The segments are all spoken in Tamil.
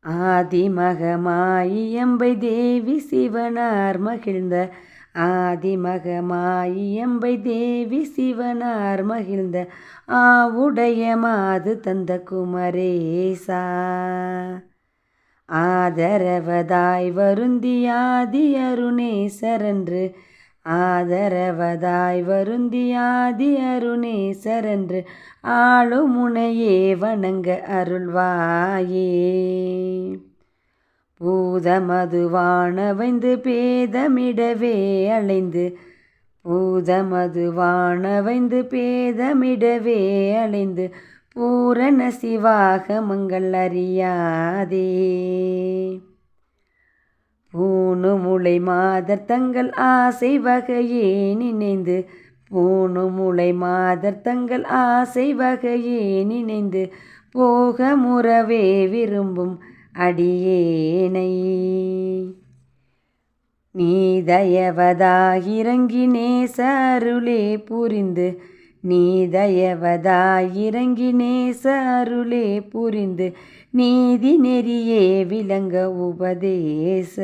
ஆதிமகமாயியம்பை தேவி சிவனார் மகிழ்ந்த ஆதிமகமாயியம்பை தேவி சிவனார் மகிழ்ந்த ஆவுடைய மாது தந்த குமரேசா ஆதரவதாய் வருந்தியாதி அருணேசரன்று ஆதரவதாய் வருந்தியாதி அருணேசரன்று ஆளுமுனையே வணங்க அருள்வாயே. பூதமதுவானவைந்து பேதமிடவே அலைந்து பூதமதுவானவைந்து பேதமிடவே அலைந்து பூரண சிவாகமங்கள் அறியாதே. பூணுமுலை மாதர் தங்கள் ஆசை வகையே நினைந்து பூணுமுலை மாதர் தங்கள் ஆசை வகையே நினைந்து போக முறவே விரும்பும் அடியேனை நீ தயவதாயிறங்கி நேச அருளே புரிந்து நீ தயவதாயிறங்கி நேச அருளே புரிந்து நீதி நெறியே விளங்க உபதேச.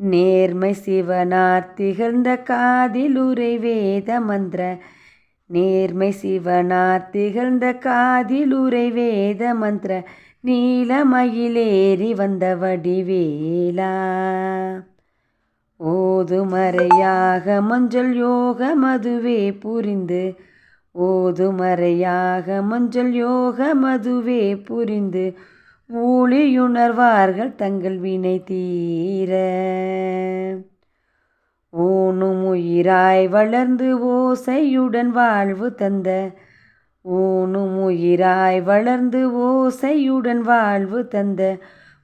நேர்மை சிவனார் திகழ்ந்த காதிலுரை வேத மந்திர நேர்மை சிவனார் திகழ்ந்த காதிலுரை வேத மந்திர நீலமயிலேறி வந்த வடிவேலா ஓதுமறையாக மஞ்சள் யோக மதுவே புரிந்து ஓதுமறையாக மஞ்சள் யோக மதுவே புரிந்து ஊழியுணர்வார்கள் தங்கள் வினை தீர. ஊனும் உயிராய் வளர்ந்து ஓசையுடன் வாழ்வு தந்த ஊனும் உயிராய் வளர்ந்து ஓசையுடன் வாழ்வு தந்த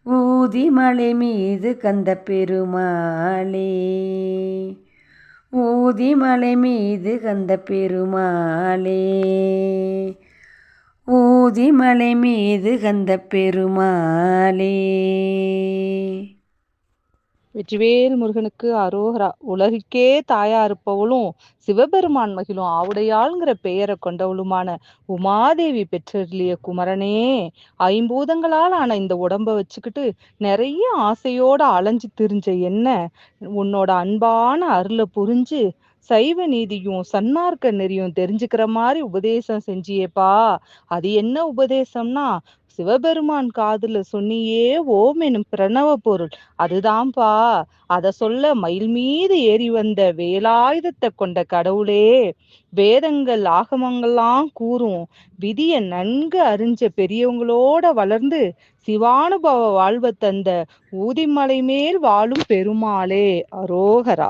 ஊதிமலை மீது கந்த பெருமாளே ஊதிமலை மீது கந்த பெருமாளே ஊதிமலை மீது கந்த பெருமாளே. வெற்றிவேல் முருகனுக்கு அரோகரா. உலகுக்கே தாயா இருப்பவளும் சிவபெருமான் மகிழும் ஆவுடையாள்ங்கிற பெயரை கொண்டவளுமான உமாதேவி பெற்றருளிய குமரனே, ஐம்பூதங்களால் ஆன இந்த உடம்ப வச்சுக்கிட்டு நிறைய ஆசையோட அலைஞ்சு திரிஞ்ச என்ன உன்னோட அன்பான அருளை புரிஞ்சு சைவ நீதியும் சன்மார்க்க நெறியும் தெரிஞ்சுக்கிற மாதிரி உபதேசம் செஞ்சியேப்பா. அது என்ன உபதேசம்னா, சிவபெருமான் காதுல சொன்னியே ஓம் எனும் பிரணவ பொருள் அதுதான்ப்பா. அத சொல்ல மயில் மீது ஏறி வந்த வேலாயுதத்தை கொண்ட கடவுளே, வேதங்கள் ஆகமங்கள்லாம் கூறும் விதிய நன்கு அறிஞ்ச பெரியவங்களோட வளர்ந்து சிவானுபவ வாழ்வ தந்த ஊதிமலை மேல் வாழும் பெருமாளே, அரோகரா.